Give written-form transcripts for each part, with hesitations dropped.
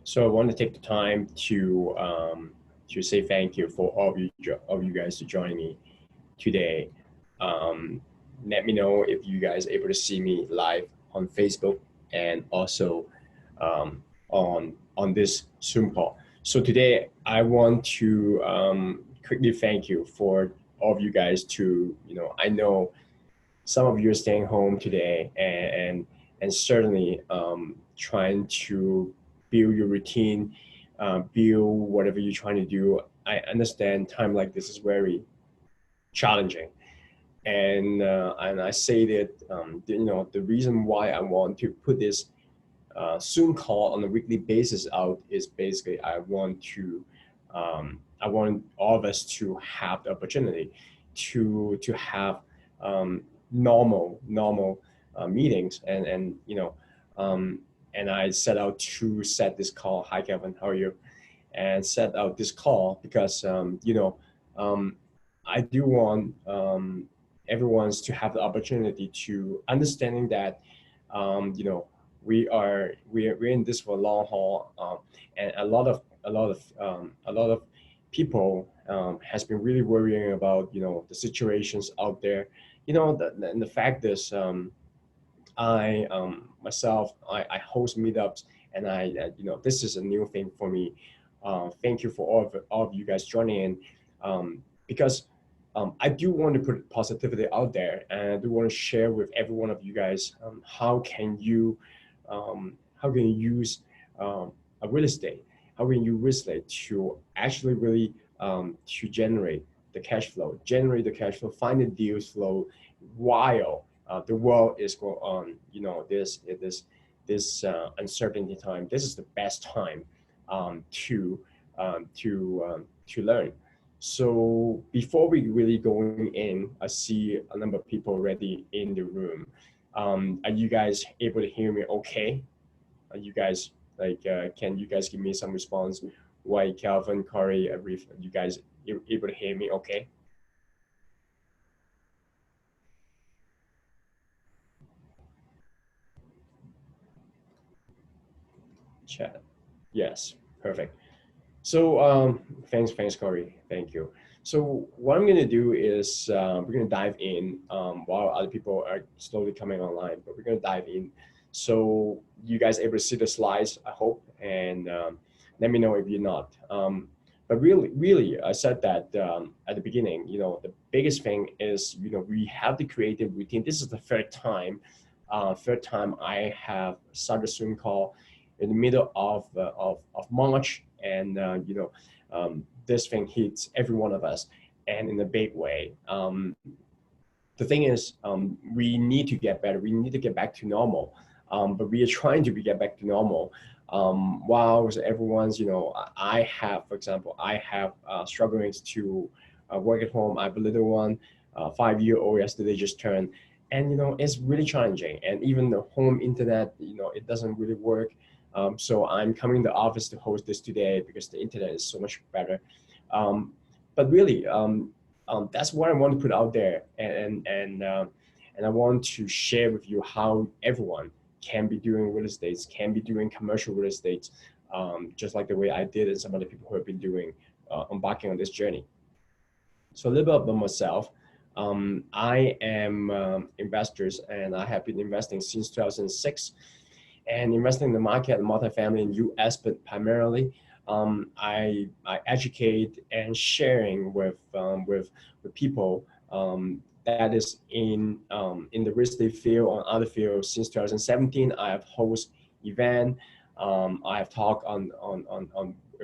So I want to take the time to say thank you for all of you guys to join me today. Um, Let me know if you guys are able to see me live on Facebook and also on this Zoom call. So today I want to quickly thank you for all of you guys to, I know some of you are staying home today and certainly trying to build your routine, build whatever you're trying to do. I understand time like this is very challenging, and I say that the reason why I want to put this Zoom call on a weekly basis out is basically I want all of us to have the opportunity to have um, normal meetings um, and I set out to set this call. Hi Kevin, how are you? And set out this call because um, I do want everyone's to have the opportunity to understanding that you know we're in this for a long haul, and a lot of people has been really worrying about the situations out there. And the fact is, I myself I host meetups, and this is a new thing for me. Thank you for all of you guys joining in, because I do want to put positivity out there, and I do want to share with every one of you guys how can you use a real estate, how can you real estate to actually really to generate the cash flow, find the deals flow while the world is going on, uncertainty time. This is the best time um, to to learn. So before we really going in, I see a number of people already in the room. Are you guys able to hear me okay? Are you guys can you guys give me some response? Why Calvin, Corey, Arif, you guys able to hear me okay? Chat. Yes, perfect. So thanks, Corey. Thank you. So what I'm gonna do is we're gonna dive in while other people are slowly coming online, but we're gonna dive in. So you guys able to see the slides, I hope, and let me know if you're not. But really, I said that at the beginning. The biggest thing is we have the creative routine. This is the third time I have started a Zoom call in the middle of March, and this thing hits every one of us, and in a big way. The thing is, we need to get better. We need to get back to normal, but we are trying to get back to normal. While everyone's, I have, for example, I have struggling to work at home. I have a little one, 5-year-old yesterday just turned, and it's really challenging. And even the home internet, it doesn't really work. So I'm coming to the office to host this today because the internet is so much better. Um, but really, that's what I want to put out there, and I want to share with you how everyone can be doing real estate, can be doing commercial real estate, just like the way I did, and some other people who have been doing, embarking on this journey. So a little bit about myself. I am investors, and I have been investing since 2006, and investing in the market and multifamily in U.S., but primarily I educate and sharing with people that is in the real estate field or other fields since 2017. I have host event. I have talked on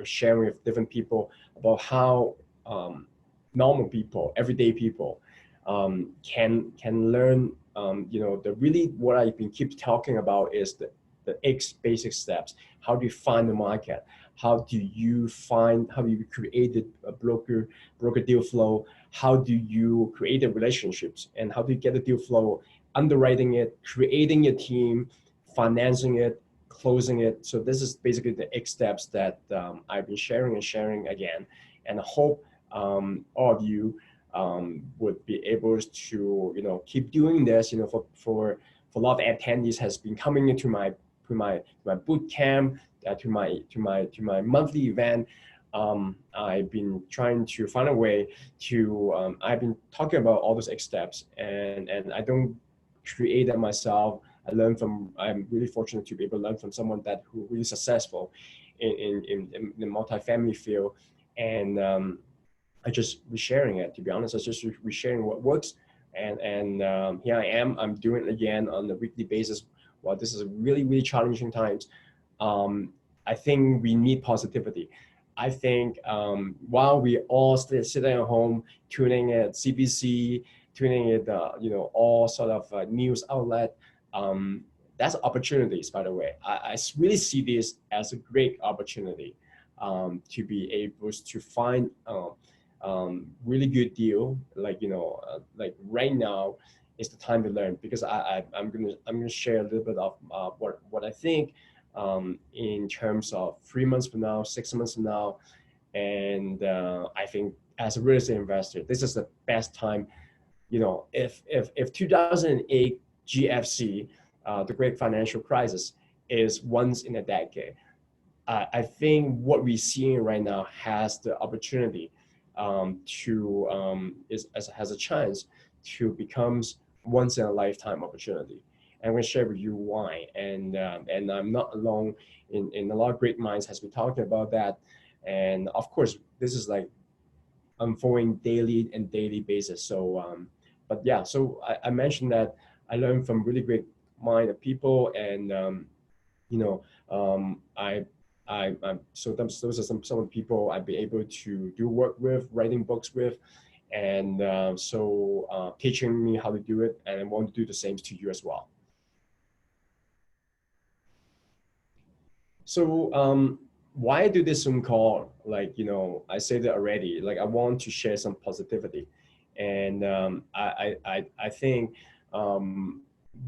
sharing with different people about how normal people, everyday people, can learn. The really what I've been keep talking about is the X basic steps. How do you find the market? How do you create a broker deal flow? How do you create the relationships? And how do you get the deal flow? Underwriting it, creating a team, financing it, closing it. So this is basically the X steps that I've been sharing again, and I hope all of you would be able to keep doing this. For a lot of attendees has been coming into my boot camp, to my monthly event. I've been trying to find a way to. I've been talking about all those X steps, and I don't create that myself. I learn from. I'm really fortunate to be able to learn from someone that who really successful in the multifamily field, and I just resharing it. To be honest, I just resharing what works, and here I am. I'm doing it again on a weekly basis. Well, this is really challenging times. Um, I think we need positivity. I think while we all sitting at home, tuning at CBC, tuning at all sort of news outlet, that's opportunities. By the way, I really see this as a great opportunity to be able to find really good deal. Like right now is the time to learn, because I'm gonna share a little bit of what I think in terms of 3 months from now, 6 months from now. And I think as a real estate investor, this is the best time. If 2008 GFC, the great financial crisis, is once in a decade, I think what we're seeing right now has the opportunity has a chance to becomes once in a lifetime opportunity. And I'm going to share with you why. And I'm not alone. In a lot of great minds has been talking about that. And of course, this is like unfolding daily basis. But yeah, so I mentioned that I learned from really great mind of people, and you know, so those are some of the people I've been able to do work with, writing books with, and teaching me how to do it, and I want to do the same to you as well. So why I do this Zoom call? I said it already. Like, I want to share some positivity, and I think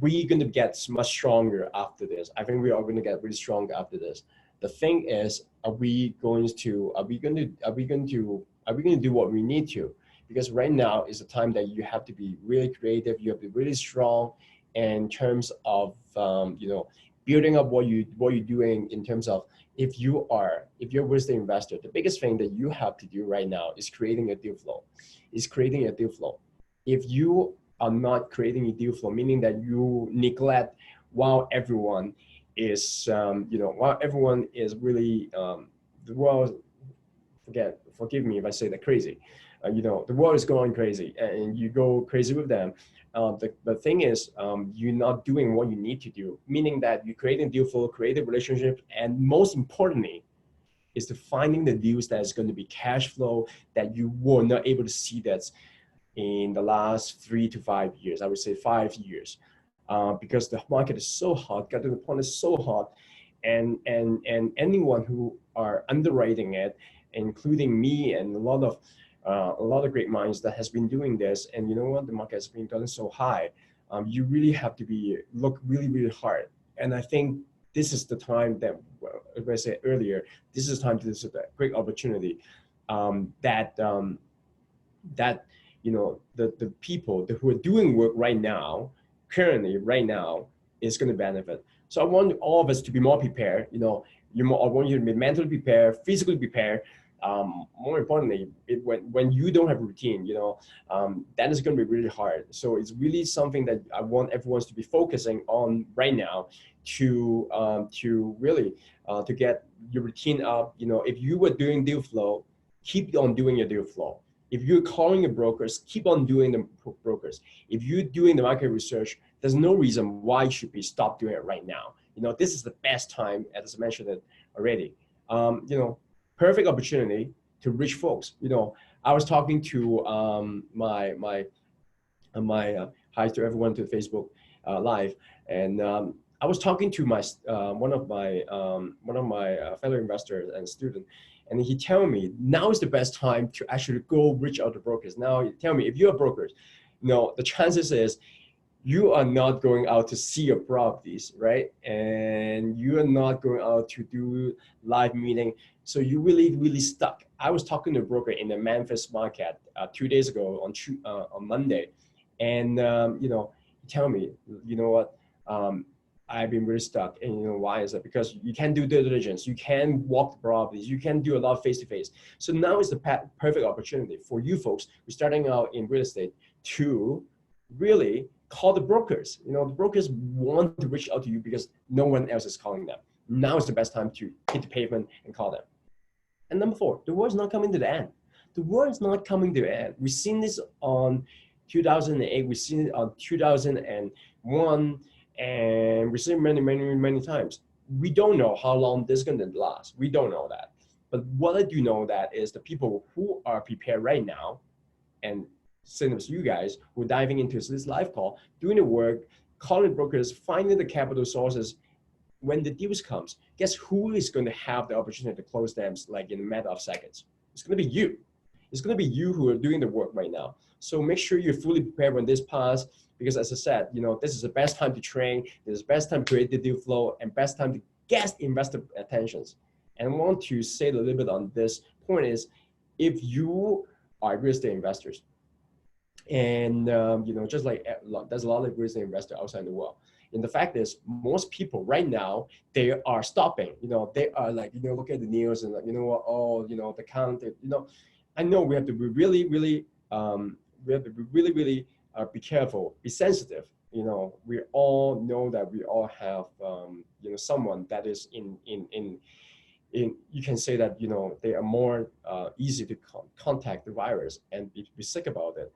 we're going to get much stronger after this. I think we are going to get really strong after this. The thing is, are we going to do what we need to? Because right now is the time that you have to be really creative. You have to be really strong in terms of building up what you're doing in terms of, if you're a real estate investor, the biggest thing that you have to do right now is creating a deal flow. If you are not creating a deal flow, meaning that you neglect while everyone is really the world, forgive me if I say that crazy, the world is going crazy and you go crazy with them. The thing is, you're not doing what you need to do, meaning that you're creating deal flow, creating relationships, and most importantly is to finding the deals that is going to be cash flow that you were not able to see that in the last 3 to 5 years. I would say 5 years, because the market is so hot, got to the point is so hot, and anyone who are underwriting it, including me and a lot of great minds that has been doing this, and you know what, the market has been done so high. You really have to look really hard, and I think this is the time that, as I said earlier, this is a great opportunity that the people who are doing work right now, currently right now, is going to benefit. So I want all of us to be more prepared. I want you to be mentally prepared, physically prepared. More importantly, when you don't have a routine, that is going to be really hard. So it's really something that I want everyone to be focusing on right now to really to get your routine up. If you were doing deal flow, keep on doing your deal flow. If you're calling your brokers, keep on doing the brokers. If you're doing the market research, there's no reason why you should be stopped doing it right now. This is the best time, as I mentioned it already. Perfect opportunity to reach folks. I was talking to my hi to everyone to Facebook live, and I was talking to my one of my fellow investors and student, and he tell me now is the best time to actually go reach out to brokers. Now, tell me, if you're a broker, the chances is you are not going out to see your properties, right? And you are not going out to do live meeting. So you really stuck. I was talking to a broker in the Memphis market 2 days ago on Monday, and he tell me, you know what? I've been really stuck. And you know why is that? Because you can do due diligence, you can walk the properties, you can do a lot of face-to-face. So now is the perfect opportunity for you folks who's starting out in real estate to really call the brokers. You know, the brokers want to reach out to you because no one else is calling them. Now is the best time to hit the pavement and call them. And number 4, the world's not coming to the end. The world's not coming to the end. We've seen this on 2008, we've seen it on 2001, and we've seen it many times. We don't know how long this is going to last. We don't know that. But what I do know that is the people who are prepared right now, and same as you guys who are diving into this live call, doing the work, calling brokers, finding the capital sources. When the deals comes, guess who is going to have the opportunity to close them like in a matter of seconds? It's going to be you. It's going to be you who are doing the work right now. So make sure you're fully prepared when this passes, because as I said, you know, this is the best time to train, this is the best time to create the deal flow, and best time to get investor attentions. And I want to say a little bit on this point is, if you are real estate investors, and you know, just like there's a lot of real estate investors outside the world. And the fact is, most people right now, they are stopping. You know, they are like, you know, look at the news and like, you know what, oh, you know, the count, you know, I know we have to be really, really, be careful, be sensitive. You know, we all know that we all have, you know, someone that is in, you can say that, you know, they are more easy to contact the virus and be sick about it.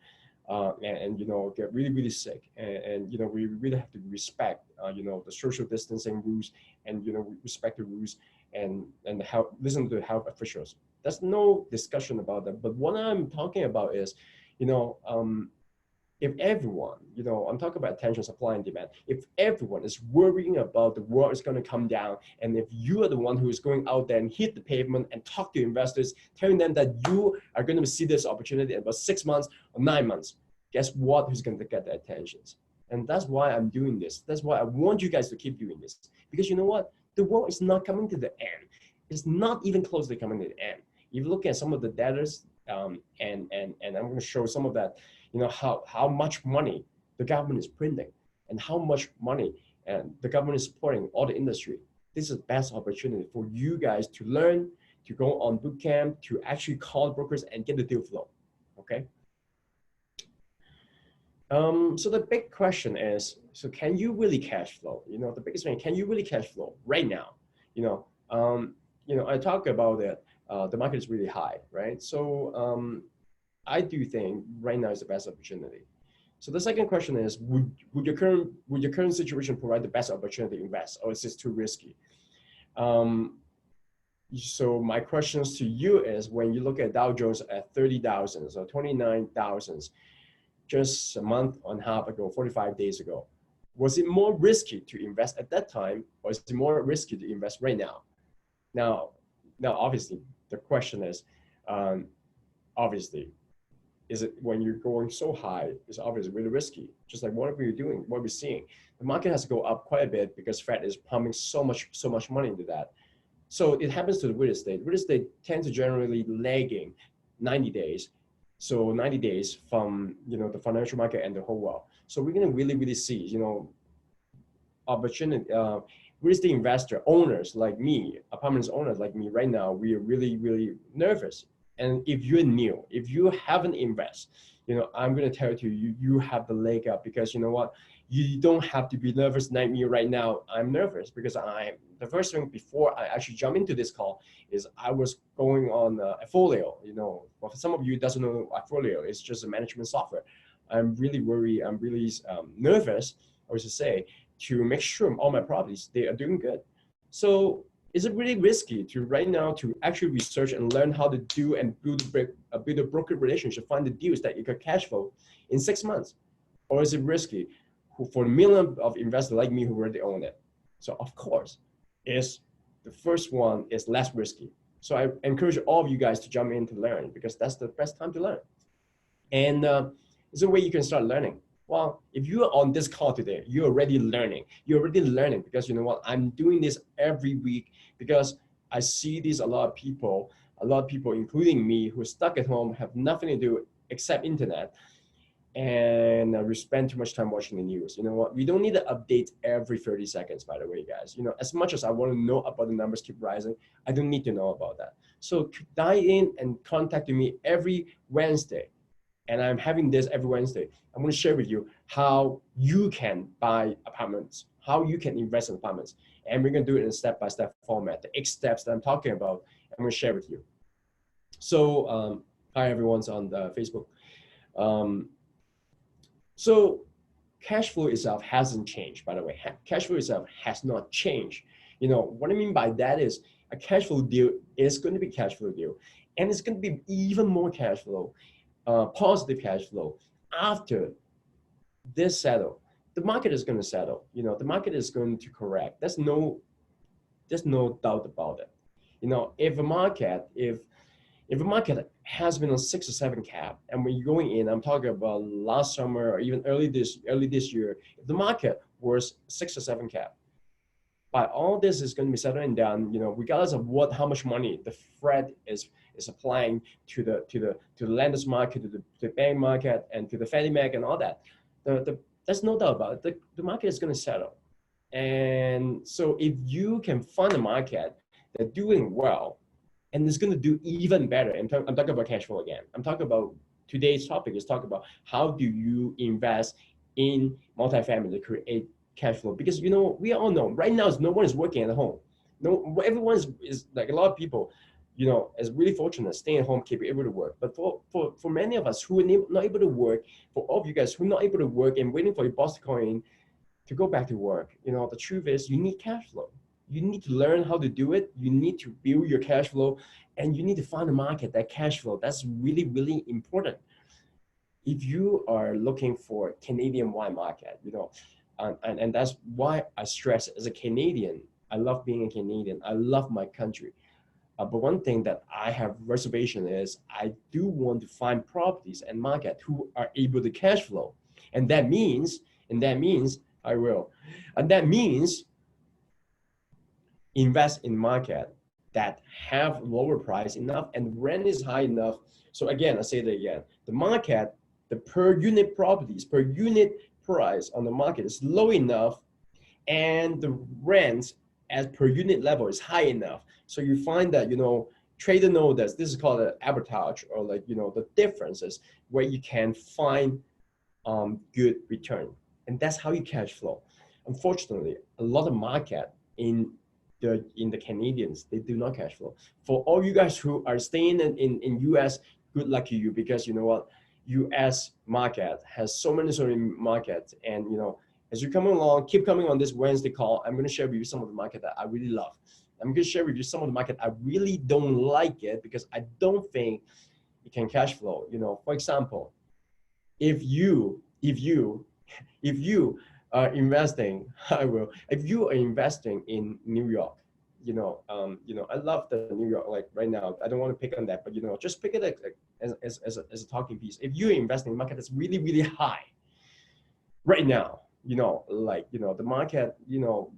And you know, get really sick, and you know, we really have to respect you know, the social distancing rules, and you know, respect the rules, and listen to the health officials. There's no discussion about that. But what I'm talking about is, you know, if everyone, you know, I'm talking about attention, supply and demand. If everyone is worrying about the world is going to come down, and if you are the one who is going out there and hit the pavement and talk to investors, telling them that you are going to see this opportunity in about 6 months or 9 months, guess what? Who's going to get the attentions? And that's why I'm doing this. That's why I want you guys to keep doing this. Because you know what? The world is not coming to the end. It's not even close to coming to the end. If you look at some of the data, and I'm going to show some of that, you know, how much money the government is printing and how much money and the government is supporting all the industry. This is the best opportunity for you guys to learn, to go on boot camp, to actually call brokers and get the deal flow. Okay. So the big question is, so can you really cash flow? You know, the biggest thing, can you really cash flow right now? You know, I talk about it. The market is really high, right? So I do think right now is the best opportunity. So the second question is, would your current situation provide the best opportunity to invest, or is this too risky? So my questions to you is, when you look at Dow Jones at 30,000 or 29,000, just a month and a half ago, 45 days ago, was it more risky to invest at that time, or is it more risky to invest right now? Now, obviously, the question is, obviously, is it when you're going so high, it's obviously really risky. Just like what we're doing, what we're seeing, the market has to go up quite a bit because Fed is pumping so much money into that. So it happens to the real estate. Real estate tends to generally lagging 90 days. So 90 days from, you know, the financial market and the whole world. So we're gonna really see, you know, opportunity. Real estate investor owners like me, apartments owners like me right now, we are really nervous. And if you're new, if you haven't invested, you know, I'm going to tell you, you have the leg up, because you know what? You don't have to be nervous like me right now. I'm nervous because the first thing before I actually jump into this call is I was going on Appfolio. You know, well, for some of you who doesn't know Appfolio, it's just a management software. I'm really worried. I'm really nervous, I would say, to make sure all my properties, they are doing good. So is it really risky to right now to actually research and learn how to do and build a broker relationship, find the deals that you can cash flow in 6 months? Or is it risky for a million of investors like me who already own it? So of course, is the first one is less risky. So I encourage all of you guys to jump in to learn, because that's the best time to learn. And it's a way you can start learning. Well, if you are on this call today, you're already learning. You're already learning because you know what? I'm doing this every week because I see these a lot of people, including me, who are stuck at home, have nothing to do except internet. and we spend too much time watching the news. You know what? We don't need to update every 30 seconds, by the way, guys. You know, as much as I want to know about the numbers keep rising, I don't need to know about that. So dive in and contact me every Wednesday. And I'm having this every Wednesday. I'm going to share with you how you can buy apartments, how you can invest in apartments. And we're going to do it in a step-by-step format. The 8 steps that I'm talking about, I'm going to share with you. So hi, everyone's on the Facebook. So cash flow itself hasn't changed, by the way. Cash flow itself has not changed. You know, what I mean by that is a cash flow deal is going to be cash flow deal. And it's going to be even more cash flow, positive cash flow after this settle. The market is going to settle. You know, the market is going to correct. There's no doubt about it. You know, if a market has been on 6 or 7 cap, and when you're going in, I'm talking about last summer or even early this year, if the market was 6 or 7 cap, by all this is going to be settling down. You know, regardless of how much money the Fed is applying to the lenders market, to the bank market, and to the Fannie Mac and all that, there's no doubt about it. The market is going to settle. And so if you can find a market that's doing well, and it's going to do even better. I'm talking about cash flow again. I'm talking about today's topic is talk about how do you invest in multifamily to create cash flow, because you know we all know right now no one is working at home. No, everyone is like a lot of people, you know, is really fortunate staying at home, keep able to work. But for many of us who are not able to work, for all of you guys who are not able to work and waiting for your boss to call in to go back to work, you know, the truth is you need cash flow. You need to learn how to do it. You need to build your cash flow, and you need to find a market that cash flow. That's really, really important. If you are looking for Canadian wine market, you know, and that's why I stress as a Canadian, I love being a Canadian. I love my country. But one thing that I have reservation is I do want to find properties and market who are able to cash flow. And that means I will. And that means invest in market that have lower price enough and rent is high enough. So again, I say that again, the market, the per unit properties, per unit price on the market is low enough, and the rent as per unit level is high enough. So you find that, you know, trader know that this is called an arbitrage, or like, you know, the differences where you can find good return. And that's how you cash flow. Unfortunately, a lot of market in the Canadians, they do not cash flow. For all you guys who are staying in US, good luck to you, because you know what, US market has so many markets, and you know, as you come along, keep coming on this Wednesday call, I'm going to share with you some of the market that I really love. I'm going to share with you some of the market I really don't like it because I don't think it can cash flow. You know, for example, if you are investing, if you are investing in New York, you know, I love the New York, like right now, I don't want to pick on that, but you know, just pick it as a talking piece. If you're investing in market that's really, really high right now, you know, like, you know, the market, you know,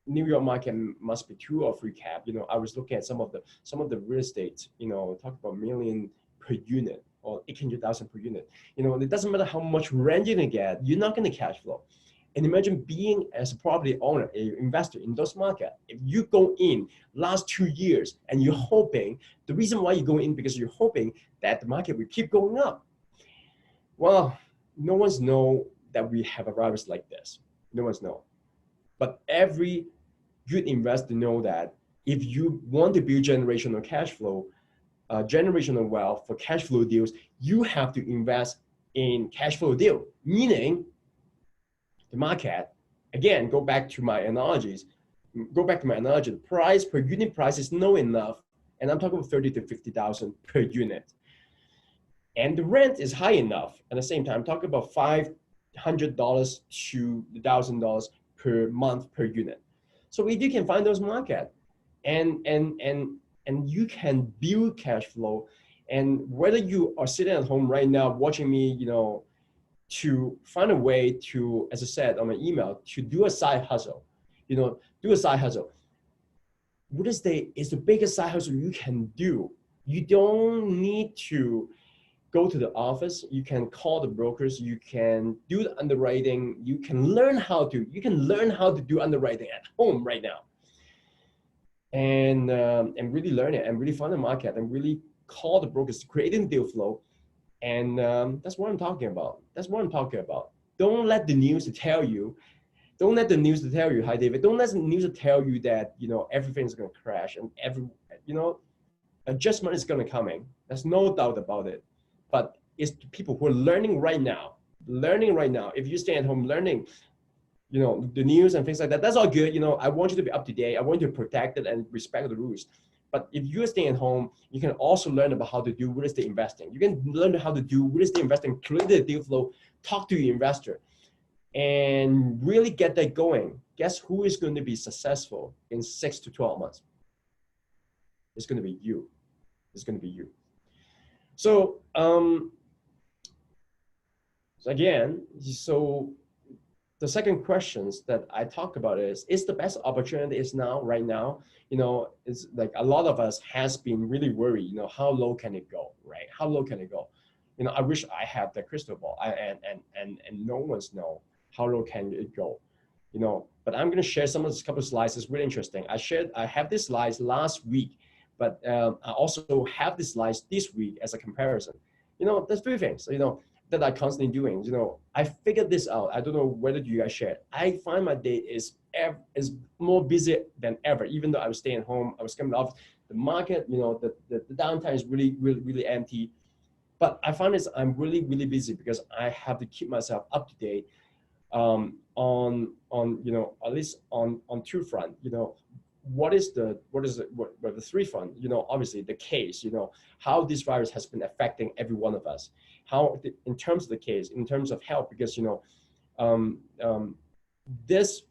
New York market must be 2 or 3 cap. You know, I was looking at some of the real estate, you know, talk about million per unit or 800,000 per unit. You know, it doesn't matter how much rent you're gonna get, you're not gonna cash flow. And imagine being as a property owner, an investor in those market. If you go in last 2 years and you're hoping, the reason why you go in because you're hoping that the market will keep going up. Well, no one's know that we have arrivals like this. No one's know. But every good investor know that if you want to build generational cash flow, generational wealth for cash flow deals, you have to invest in cash flow deal, meaning the market, again, go back to my analogy, the price per unit price is low enough, and I'm talking about 30 to 50,000 per unit. And the rent is high enough. At the same time, I'm talking about $500 to $1,000 per month per unit. So if you can find those market and you can build cash flow, and whether you are sitting at home right now watching me, you know, to find a way to, as I said on my email, to do a side hustle, you know, do a side hustle. Real estate is the biggest side hustle you can do. You don't need to go to the office, you can call the brokers, you can do the underwriting, you can learn how to do underwriting at home right now, and really learn it and really find the market and really call the brokers, creating deal flow. And that's what I'm talking about. Don't let the news tell you. Hi David. Don't let the news tell you that everything's gonna crash and adjustment is gonna coming. There's no doubt about it. But it's people who are learning right now. If you stay at home learning, the news and things like that, that's all good. I want you to be up to date. I want you to protect it and respect the rules. But if you're staying at home, you can also learn about how to do real estate investing. You can learn how to do real estate investing, create the deal flow, talk to your investor, and really get that going. Guess who is going to be successful in 6 to 12 months? It's going to be you. So, the second questions that I talk about is the best opportunity is now, right now? It's like a lot of us has been really worried, how low can it go, right? How low can it go? I wish I had the crystal ball, and no one's know how low can it go, but I'm going to share some of this couple of slides. It's really interesting. I have these slides last week, but I also have these slides this week as a comparison. There's three things, that I constantly doing. I figured this out. I don't know whether you guys share it. I find my day is more busy than ever, even though I was staying home, I was coming off the market, the downtime is really empty. But I find I'm really busy because I have to keep myself up to date on at least on two front. What the three front, obviously the case, how this virus has been affecting every one of us, how in terms of the case, in terms of health, because this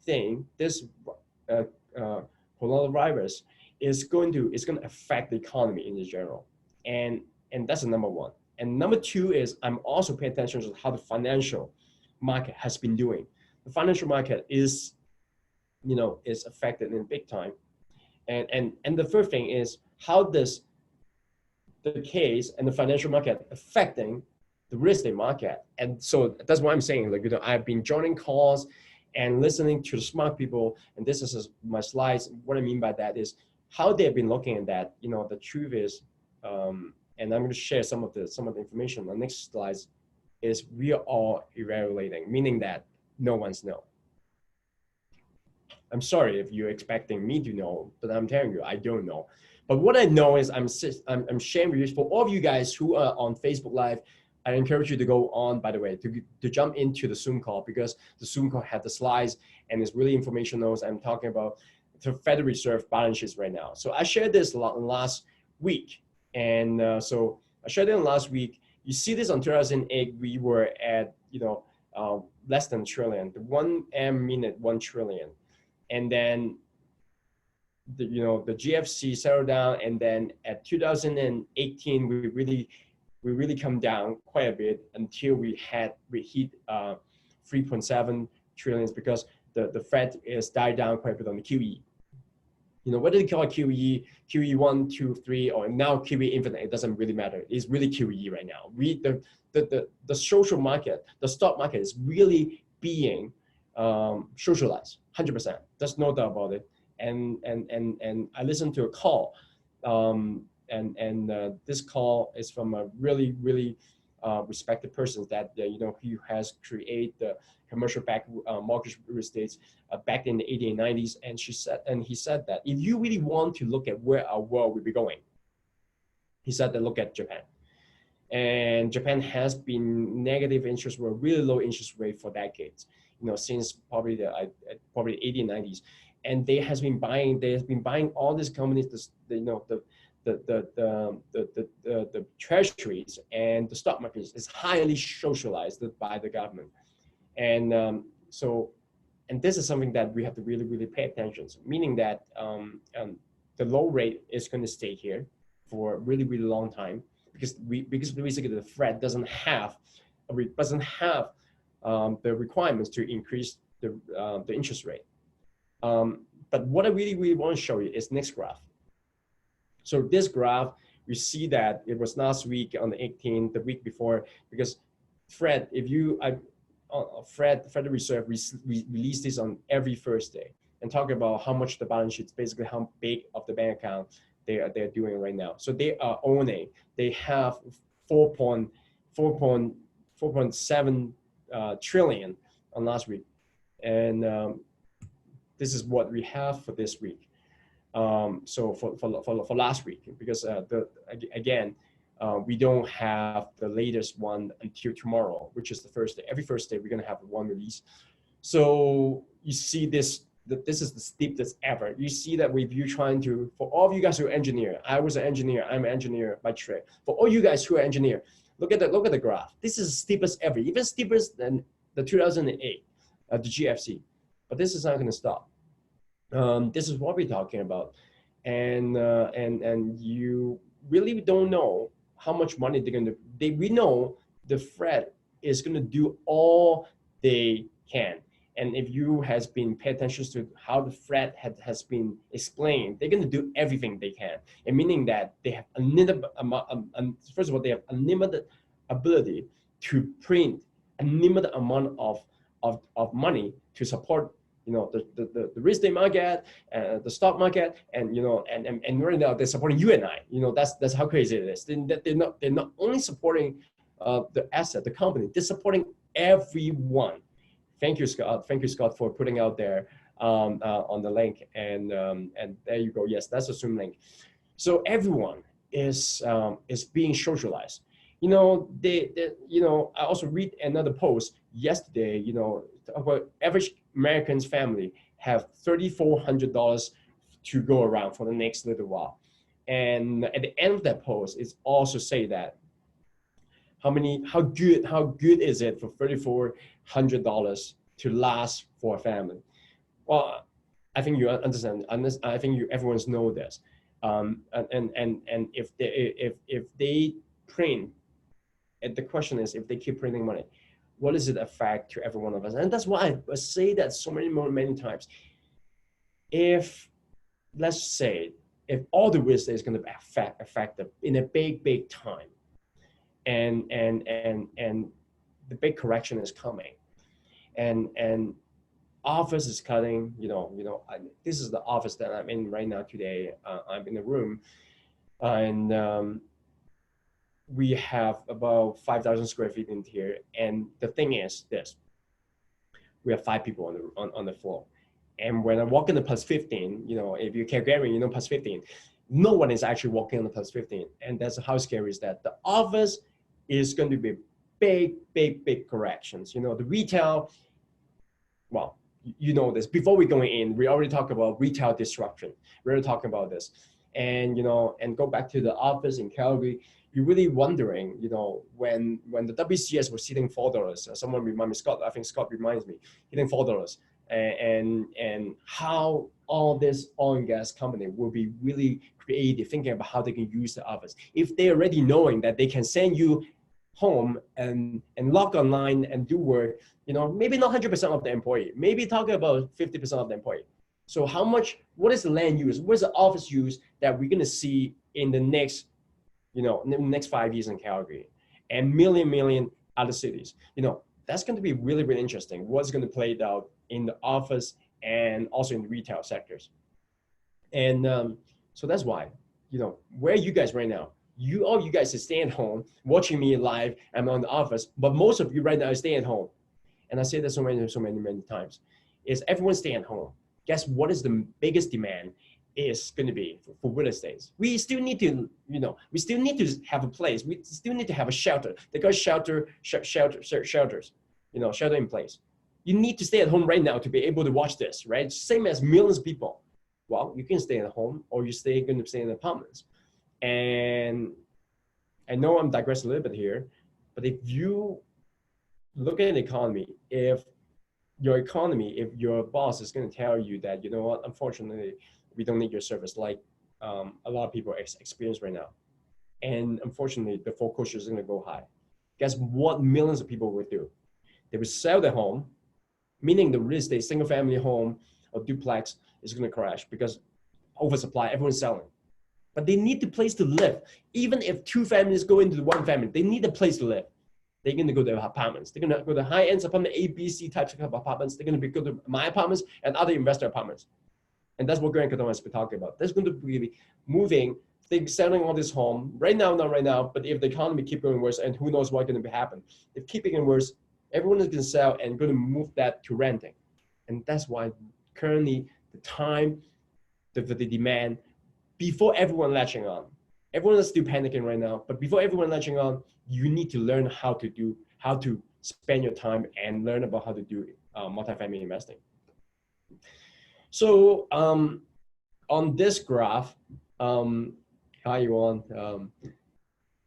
coronavirus is going to affect the economy in general, and that's the number one. And number two is I'm also paying attention to how the financial market has been doing. The financial market is affected in big time. And the third thing is, how does the case and the financial market affecting the real estate market? And so that's why I'm saying, I've been joining calls and listening to the smart people, and this is my slides. What I mean by that is how they've been looking at that. The truth is, and I'm going to share some of the information on the next slides, is we are all evaluating, meaning that no one's know. I'm sorry if you're expecting me to know, but I'm telling you, I don't know. But what I know is I'm sharing with you. For all of you guys who are on Facebook Live, I encourage you to go on, by the way, to jump into the Zoom call, because the Zoom call had the slides and it's really informational. I'm talking about the Federal Reserve balance sheets right now. So I shared this last week. And so I shared it last week. You see this on 2008, we were at, less than trillion, the 1M minute 1 trillion. And then the GFC settled down, and then at 2018 we really come down quite a bit until we hit 3.7 trillions, because the Fed is died down quite a bit on the QE. Whether they call it QE 1, 2, 3, or now QE infinite, it doesn't really matter. It's really QE right now. The social market, the stock market is really being socialized, 100%. There's no doubt about it. And I listened to a call, and this call is from a really respected person that who has created the commercial back mortgage real estate back in the 80s and 90s, and he said that if you really want to look at where our world will be going, he said that look at Japan. And Japan has been negative interest rate, really low interest rate for decades, since probably the 80s and 90s. And they have been buying all these companies, the treasuries, and the stock market is highly socialized by the government. And and this is something that we have to really pay attention to, meaning that the low rate is going to stay here for a really long time, because basically the Fed doesn't have the requirements to increase the interest rate. But what I really want to show you is next graph. So this graph We see that it was last week on the 18th, the week before, because Fred, Federal Reserve released this on every Thursday and talk about how much the balance sheet, basically how big of the bank account they're doing right now. So they are owning. They have 4.7 trillion on last week, and this is what we have for this week. So for last week, because again, we don't have the latest one until tomorrow, which is the Thursday. Every Thursday we're gonna have one release. So you see this. This is the steepest ever. You see that with you trying to, for all of you guys who are engineer, I was an engineer, I'm an engineer by trade. For all you guys who are engineer, look at the graph. This is the steepest ever, even steeper than the 2008, the GFC. But this is not going to stop. This is what we're talking about, and you really don't know how much money they're going to. We know the Fed is going to do all they can. And if you has been pay attention to how the Fed has been explained, they're going to do everything they can. And meaning that they have unlimited first of all, they have unlimited ability to print unlimited amount of money to support, you know, the real estate market, the stock market, and you know, and right now they're supporting you and I. You know, that's how crazy it is. They're not only supporting the asset, the company, they're supporting everyone. Thank you, Scott. Thank you, Scott, for putting out there on the link. And there you go. Yes, that's a Zoom link. So everyone is being socialized. You know, you know, I also read another post yesterday. You know, about average American's family have $3,400 to go around for the next little while. And at the end of that post, it's also say that how good is it for $3,400 to last for a family? Well, I think you understand. I think everyone's know this. And if they print, and the question is, if they keep printing money, what does it affect to every one of us? And that's why I say that so many times. If, let's say, if all the real estate is going to be affected in a big time, and the big correction is coming, and office is cutting, this is the office that I'm in right now today. I'm in the room, and we have about 5,000 square feet in here. And the thing is this: we have 5 people on the floor. And when I walk in the plus 15, if you care Gary, plus 15, no one is actually walking on the plus 15. And that's how scary is that. The office is going to be big corrections. The retail, well, this. Before we go in, we already talked about retail disruption. We're already talking about this. And, and go back to the office in Calgary, you're really wondering, when the WCS was hitting $4, someone remind me, Scott, I think Scott reminds me, hitting $4, and how all this oil and gas company will be really creative, thinking about how they can use the office. If they're already knowing that they can send you home and log online and do work, maybe not 100% of the employee, maybe talking about 50% of the employee. So what is the land use? What is the office use that we're gonna see in the next, in the next 5 years in Calgary and million other cities? That's going to be really interesting. What's going to play out in the office and also in the retail sectors. And so that's why, where are you guys right now? All you guys are staying home, watching me live. I'm on the office, but most of you right now are staying home. And I say that so many times, is everyone staying home. Guess what is the biggest demand is going to be for real estate? We still need to, we still need to have a place. We still need to have a shelter. They call shelters, shelter in place. You need to stay at home right now to be able to watch this, right? Same as millions of people. Well, you can stay at home or you're going to stay in apartments. And I know I'm digressing a little bit here, but if you look at the economy, if your boss is going to tell you that, unfortunately, we don't need your service, like a lot of people experience right now. And unfortunately, the foreclosure is going to go high. Guess what millions of people would do? They would sell their home, meaning the real estate, single family home or duplex is going to crash because oversupply, everyone's selling. but they need a place to live. Even if two families go into one family, they need a place to live. They're going to go to apartments. They're going to go to high-end apartment, A, B, C types of apartments. They're going to go to my apartments and other investor apartments. And that's what Grant Cardone has been talking about. That's going to be moving, they're selling all this home right now, not right now, but if the economy keep going worse, and who knows what's going to happen. If keep getting worse, everyone is going to sell and going to move that to renting. And that's why currently the time, the demand, before everyone latching on, everyone is still panicking right now, but before everyone latching on, you need to learn how to spend your time and learn about how to do multifamily investing. So on this graph, hi Yvonne,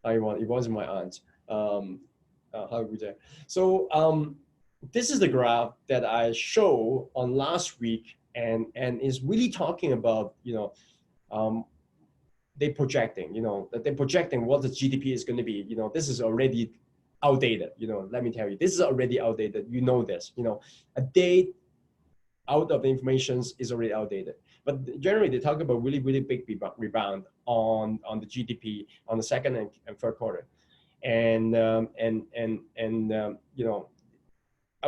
Yvonne's my aunt. Hi Vijay. So this is the graph that I show on last week, and is really talking about, they're projecting, that they're projecting what the GDP is going to be. This is already outdated. Let me tell you, this is already outdated. This. A day out of the information is already outdated. But generally, they talk about really, really big rebound on the GDP on the second and third quarter, and I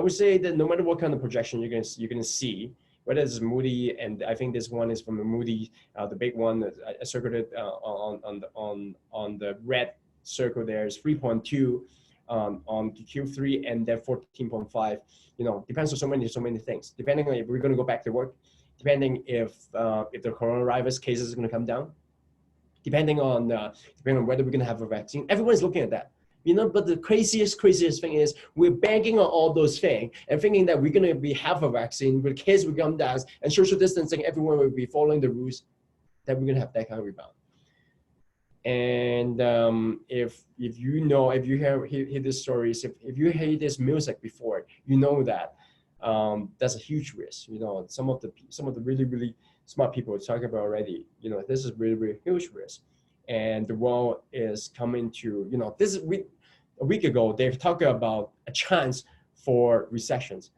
would say that no matter what kind of projection you're gonna see, whether it's Moody, and I think this one is from the Moody, the big one that I circled it on the red circle there is 3.2 on Q3, and then 14.5. Depends on so many things. Depending on if we're going to go back to work, depending if the coronavirus cases are going to come down, depending on whether we're going to have a vaccine. Everyone's looking at that. But the craziest thing is we're banking on all those things and thinking that we're going to have a vaccine, with kids will come down, and social distancing, everyone will be following the rules, that we're going to have that kind of rebound. And if you hear these stories, if you hear this music before, that that's a huge risk. Some of the really, really smart people are talking about already. This is really, really huge risk. And the world is coming to, this is a week ago, they've talked about a chance for recessions.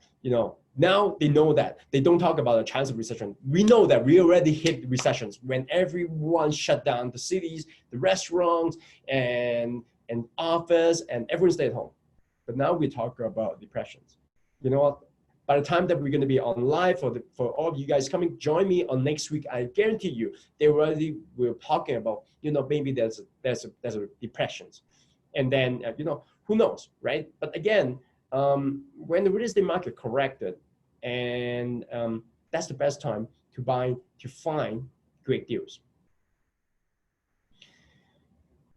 Now they know that. They don't talk about a chance of recession. We know that we already hit recessions when everyone shut down, the cities, the restaurants, and office, and everyone stayed home. But now we talk about depressions. You know what? By the time that we're going to be on live for all of you guys coming, join me on next week. I guarantee you, they already were talking about, maybe there's a depressions, and then who knows, right? But again, when the real estate market corrected, and that's the best time to find great deals.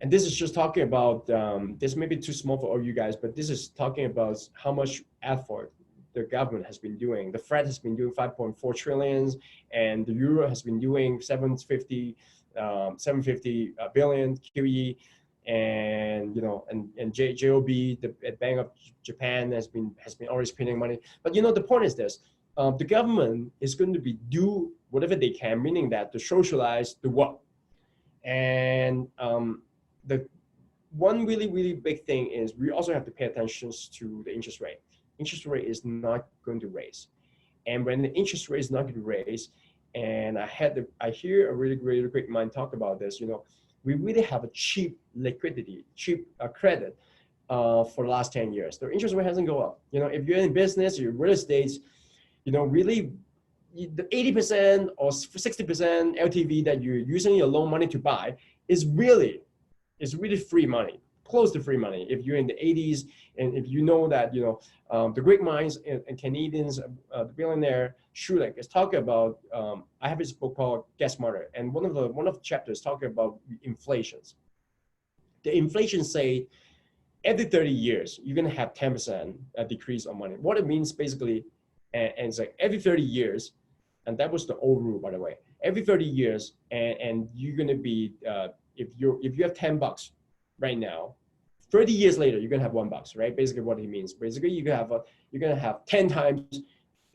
And this is just talking about this may be too small for all you guys, but this is talking about how much effort the government has been doing. The Fed has been doing 5.4 trillion, and the Euro has been doing 750 billion QE, and JOB, the Bank of Japan, has been always printing money. But the point is this: the government is going to do whatever they can, meaning that to socialize the wealth. And the one really, really big thing is we also have to pay attention to the interest rate. Interest rate is not going to raise, and when the interest rate is not going to raise, and I hear a really great mind talk about this. We really have a cheap liquidity, cheap credit for the last 10 years. The interest rate hasn't gone up. If you're in business, you're real estate, really the 80% or 60% LTV that you're using your loan money to buy is really free money, close to free money. If you're in the 80s, and if that, the great minds and Canadians, the billionaire Schulich is talking about, I have this book called Get Smarter, and one of the chapters talking about inflations. The inflation say every 30 years, you're gonna have 10% decrease on money. What it means basically, and it's like every 30 years, and that was the old rule, by the way, every 30 years, and you're gonna be, if you have $10 right now, 30 years later, you're gonna have $1, right? Basically what he means. Basically, you're gonna have 10 times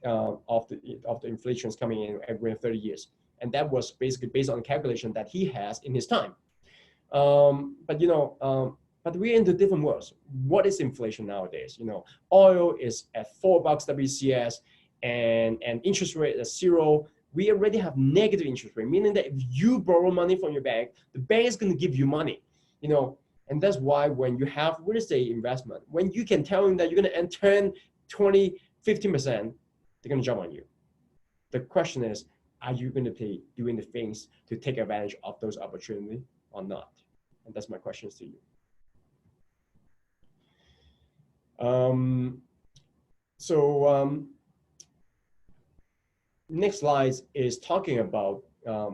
of the inflation coming in every 30 years. And that was basically based on the calculation that he has in his time. But we're into different worlds. What is inflation nowadays? Oil is at $4 WCS, and interest rate is 0. we already have negative interest rate, meaning that if you borrow money from your bank, the bank is going to give you money, you know. And that's why when you have real estate investment, when you can tell them that you're going to earn 20, 15%, they're going to jump on you. The question is, are you going to be doing the things to take advantage of those opportunities or not? And that's my questions to you. Next slide is talking about,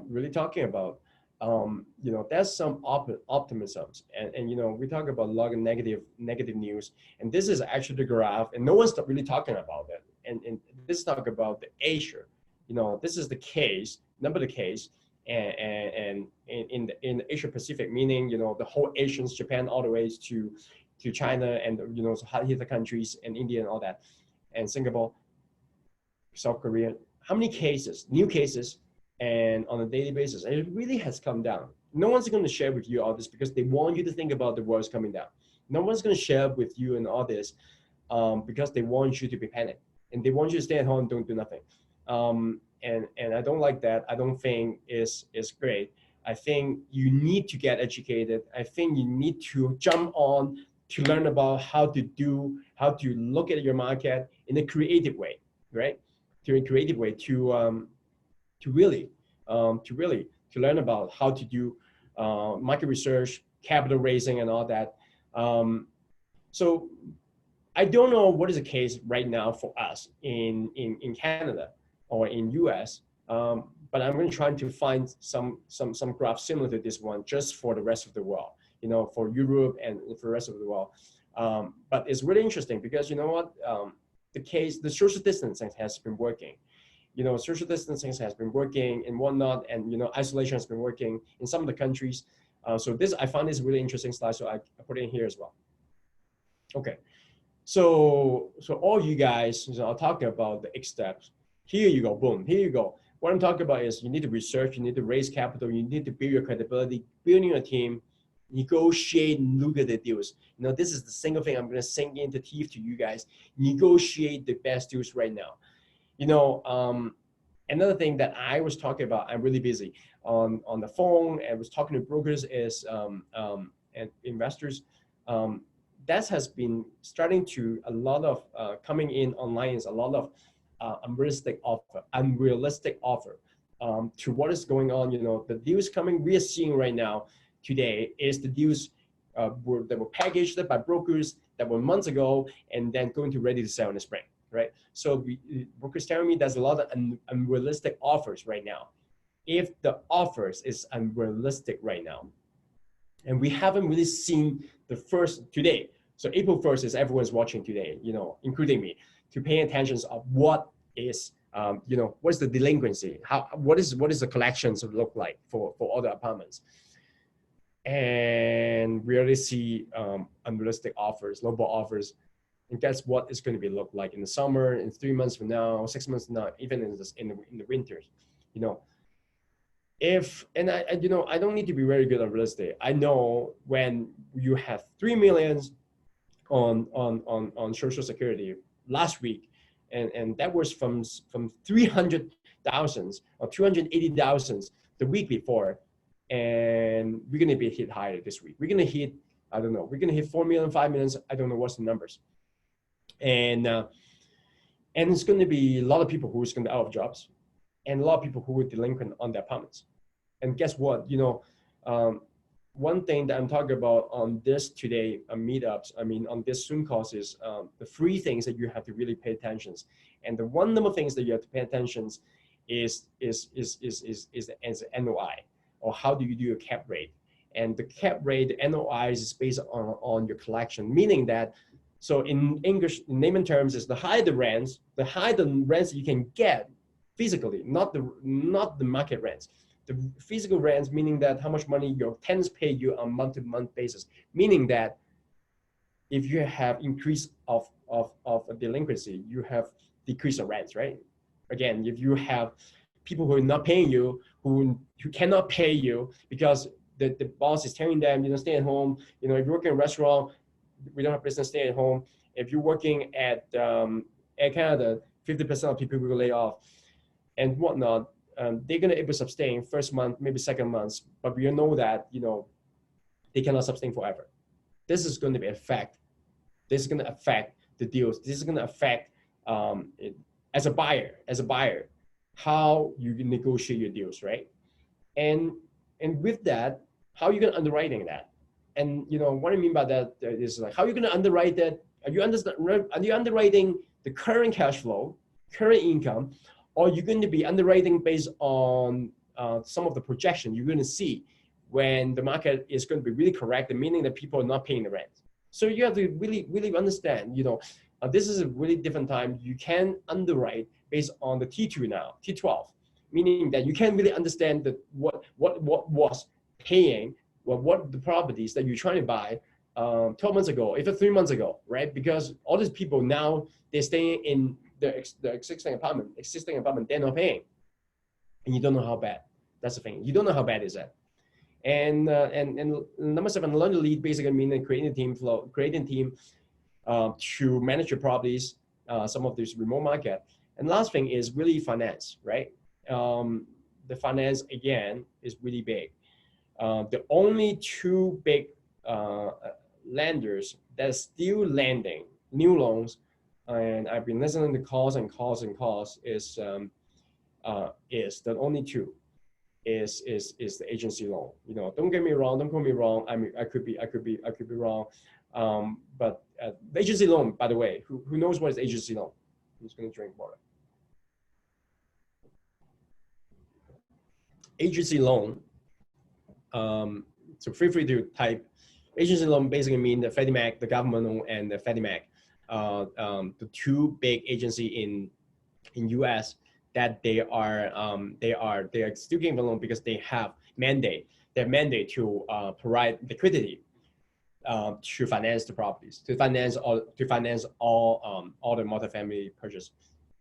really talking about, you know, there's some optimisms, and you know, we talk about a lot of negative news, and this is actually the graph, and no one's really talking about it. And this talk about the Asia, you know, this is the case, number the case, and in the Asia Pacific, meaning, you know, the whole Asians, Japan, all the ways to China, and you know, so hard hit the countries, and India and all that, and Singapore, South Korea. How many cases, new cases, and on a daily basis? And it really has come down. No one's going to share with you all this because they want you to think about the world's coming down. No one's going to share with you and all this because they want you to be panicked, and they want you to stay at home and don't do nothing. And I don't like that. I don't think is great. I think you need to get educated. I think you need to jump on to learn about how to look at your market in a creative way, right? To a creative way, to really learn about how to do market research, capital raising, and all that. So I don't know what is the case right now for us in Canada or in US, but I'm going to try to find some graphs similar to this one just for the rest of the world, you know, for Europe and for the rest of the world. But it's really interesting because, you know what, the social distancing has been working. You know, social distancing has been working and whatnot, and, you know, isolation has been working in some of the countries. So this, I found this really interesting slide, so I put it in here as well. Okay, so all you guys, you know, are talking about the X steps. Here you go, boom, here you go. What I'm talking about is you need to research, you need to raise capital, you need to build your credibility, building a team, negotiate, and look at the deals. You know, this is the single thing I'm going to sink into teeth to you guys. Negotiate the best deals right now. You know, another thing that I was talking about, I'm really busy on the phone and was talking to brokers is and investors. That has been starting to a lot of coming in online is a lot of unrealistic offer to what is going on. You know, the deals coming we are seeing right now today is the deals that were packaged by brokers that were months ago and then going to ready to sell in the spring, right? So brokers telling me there's a lot of unrealistic offers right now. If the offers is unrealistic right now, and we haven't really seen the first today. So April 1st is everyone's watching today, you know, including me, to pay attention of what is, you know, what is the delinquency? What is the collections look like for all the apartments? And we already see unrealistic offers, lowball offers. And guess what it's going to be look like in the summer, in 3 months from now, 6 months from now, even in the winters, you know. You know, I don't need to be very good at real estate. I know when you have 3 million on Social Security last week, and that was from 300,000 or 280,000 the week before, and we're gonna be hit higher this week. We're gonna hit, I don't know, we're gonna hit 4 million, 5 million. I don't know what's the numbers, and it's gonna be a lot of people who is gonna be out of jobs, and a lot of people who were delinquent on their apartments. And guess what? You know, one thing that I'm talking about on this today meetups, I mean, on this Zoom calls is the 3 things that you have to really pay attention. And the one number of things that you have to pay attention is the NOI, or how do you do a cap rate? And the cap rate, the NOI is based on your collection, meaning that, so in English, in layman terms, is the higher the rents you can get physically, not the market rents. The physical rents, meaning that how much money your tenants pay you on month-to-month basis, meaning that if you have increase of a delinquency, you have decrease of rents, right? Again, if you have people who are not paying you, who cannot pay you because the boss is telling them, you know, stay at home. You know, if you work in a restaurant, we don't have business, stay at home. If you're working at Air Canada, 50% of people will lay off and whatnot. they're going to able to sustain first month, maybe second month, but we know that, they cannot sustain forever. This is going to be affect. This is going to affect the deals. This is going to affect as a buyer, how you negotiate your deals, right? And with that, how are you going to underwriting that? And what I mean by that is like, how are you going to underwrite that? Are you underwriting the current cash flow, current income, or you're going to be underwriting based on some of the projection you're going to see when the market is going to be really correct, meaning that people are not paying the rent. So you have to really understand, this is a really different time. You can underwrite based on the T2 now, T12, meaning that you can really understand that what was paying, what the properties that you're trying to buy 12 months ago, even 3 months ago, right? Because all these people now, they're staying in the existing apartment, they're not paying. And you don't know how bad. That's the thing. You don't know how bad is that. And number 7, learn to lead basically means creating a team to manage your properties, some of this remote market. And last thing is really finance, right? The finance, again, is really big. The only 2 big lenders that are still lending new loans, and I've been listening to calls, is the only 2 is the agency loan. Don't get me wrong. Don't quote me wrong. I mean, I could be wrong. But the agency loan, by the way, who knows what is agency loan? Who's going to drink water? Agency loan. So feel free to type. Agency loan basically mean the Freddie Mac, the government loan, and the Freddie Mac, the 2 big agency in U.S. that they are still giving the loan because they have mandate. Their mandate to provide liquidity to finance the properties, to finance all the multifamily purchase.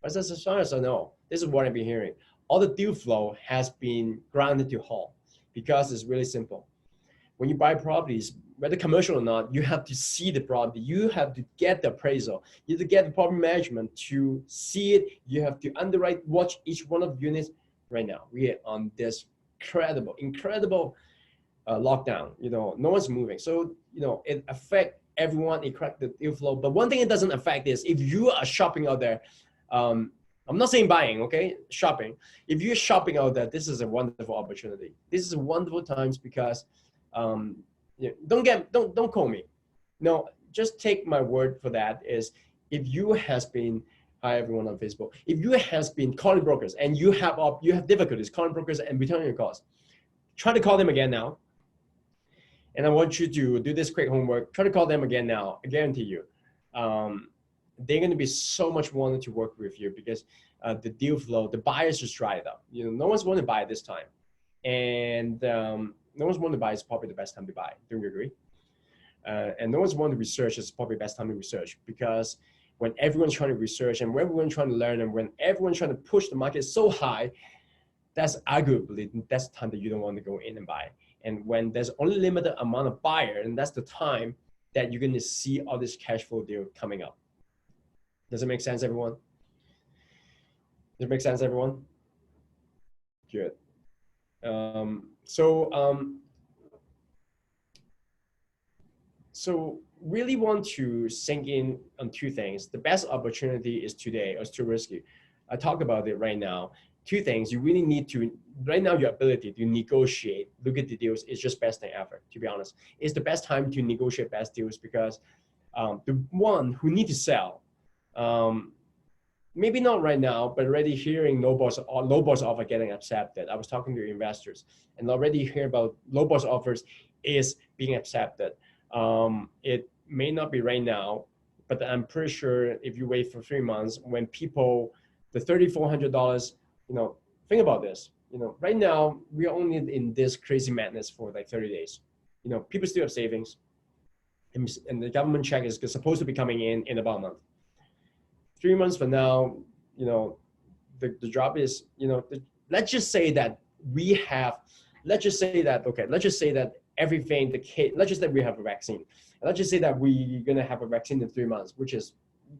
But as far as I know, this is what I've been hearing. All the deal flow has been grounded to halt because it's really simple. When you buy properties, whether commercial or not, you have to see the property. You have to get the appraisal. You have to get the property management to see it. You have to underwrite, watch each one of the units. Right now, we are on this incredible lockdown. No one's moving. So, it affects everyone. It cracks the deal flow. But one thing it doesn't affect is if you are shopping out there, I'm not saying buying, okay? Shopping. If you're shopping out there, this is a wonderful opportunity. This is a wonderful times because don't call me. No, just take my word for that. Is if you has been, hi everyone on Facebook, if you has been calling brokers and you have difficulties calling brokers and returning your calls, try to call them again now. And I want you to do this quick homework. Try to call them again now. I guarantee you, they're going to be so much wanting to work with you because the deal flow, the buyers just dried up. No one's going to buy this time, and no one's want to buy is probably the best time to buy. Don't you agree? And no one's want to research is probably the best time to research because when everyone's trying to research and when everyone's trying to learn and when everyone's trying to push the market so high, that's arguably that's the time that you don't want to go in and buy. And when there's only limited amount of buyer, and that's the time that you're going to see all this cash flow deal coming up. Does it make sense, everyone? Does it make sense, everyone? Good. So really want to sink in on 2 things. The best opportunity is today or it's too risky. I talk about it right now. 2 things you really need to, right now your ability to negotiate, look at the deals is just best thing ever, to be honest. It's the best time to negotiate best deals because the one who need to sell, maybe not right now, but already hearing low balls offer getting accepted. I was talking to investors and already hear about low balls offers is being accepted. It may not be right now, but I'm pretty sure if you wait for 3 months, when people, the $3,400, think about this. Right now we are only in this crazy madness for like 30 days. People still have savings, and the government check is supposed to be coming in about a month. 3 months from now, the drop is, let's just say that we have, let's just say that everything, let's just say we have a vaccine. Let's just say that we're going to have a vaccine in 3 months, which is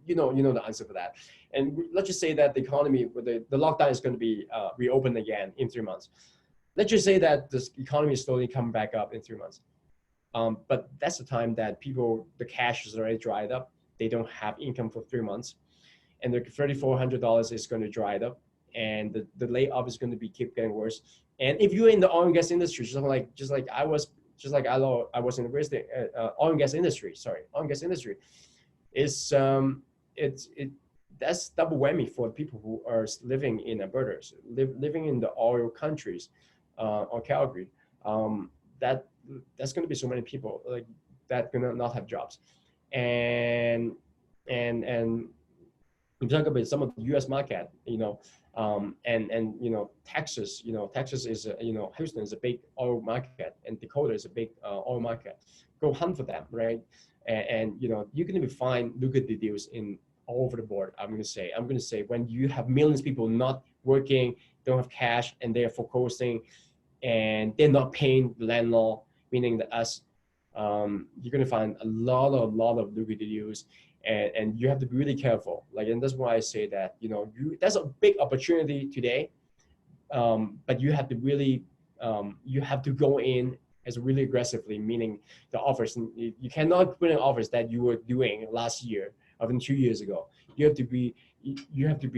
you know the answer for that. And let's just say that the economy, the lockdown is going to be reopened again in 3 months. Let's just say that this economy is slowly coming back up in 3 months. But that's the time that people, the cash is already dried up. They don't have income for 3 months, and the $3,400 is going to dry it up, and the layoff is going to be keep getting worse. And if you're in the oil and gas industry, just like I was, I was in the oil and gas industry. Sorry, oil and gas industry is it that's double whammy for people who are living in Alberta, living in the oil countries, or Calgary. That that's going to be so many people like that gonna not have jobs, and and we talk about some of the U.S. market, and Texas, Texas is Houston is a big oil market, and Dakota is a big oil market. Go hunt for them, right? And you're going to find lucrative deals in all over the board. I'm going to say when you have millions of people not working, don't have cash, and they are foreclosing, and they're not paying the landlord, meaning that us, you're going to find a lot of lucrative deals. And you have to be really careful. And that's why I say that, that's a big opportunity today. But you have to really, you have to go in as really aggressively, meaning the offers. You cannot put in offers that you were doing last year or even 2 years ago. You have to be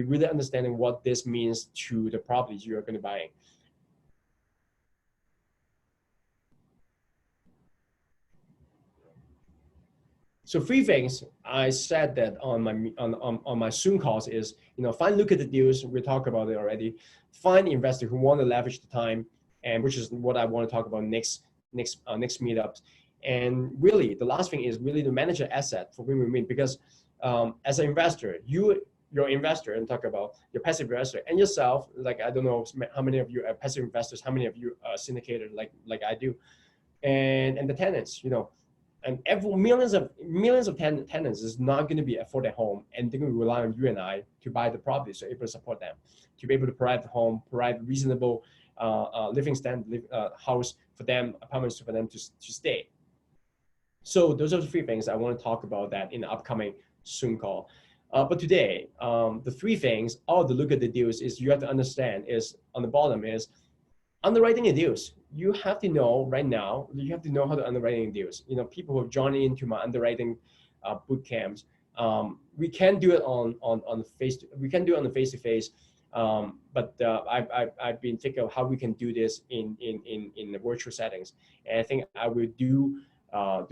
really understanding what this means to the properties you're going to buy. So 3 things I said that on my Zoom calls is, find lucrative deals. We talked about it already. Find investors who want to leverage the time, and which is what I want to talk about next meetups. And really, the last thing is really to manage an asset for win-win-win, because as an investor, your investor, and talk about your passive investor and yourself. Like, I don't know how many of you are passive investors, how many of you are syndicated like I do, and the tenants, and millions of tenants is not going to be afford a home, and they're going to rely on you and I to buy the property, so able to support them, to be able to provide the home, provide reasonable living standard, house for them, apartments for them to stay. So those are the 3 things I want to talk about that in the upcoming Zoom call. But today, the 3 things, all the look at the deals is you have to understand is on the bottom is underwriting the deals. You have to know right now, you have to know how to underwriting deals. People who have joined into my underwriting boot camps, we can do it on face. We can do it on the face-to-face, but I've been thinking of how we can do this in the virtual settings. And I think I will do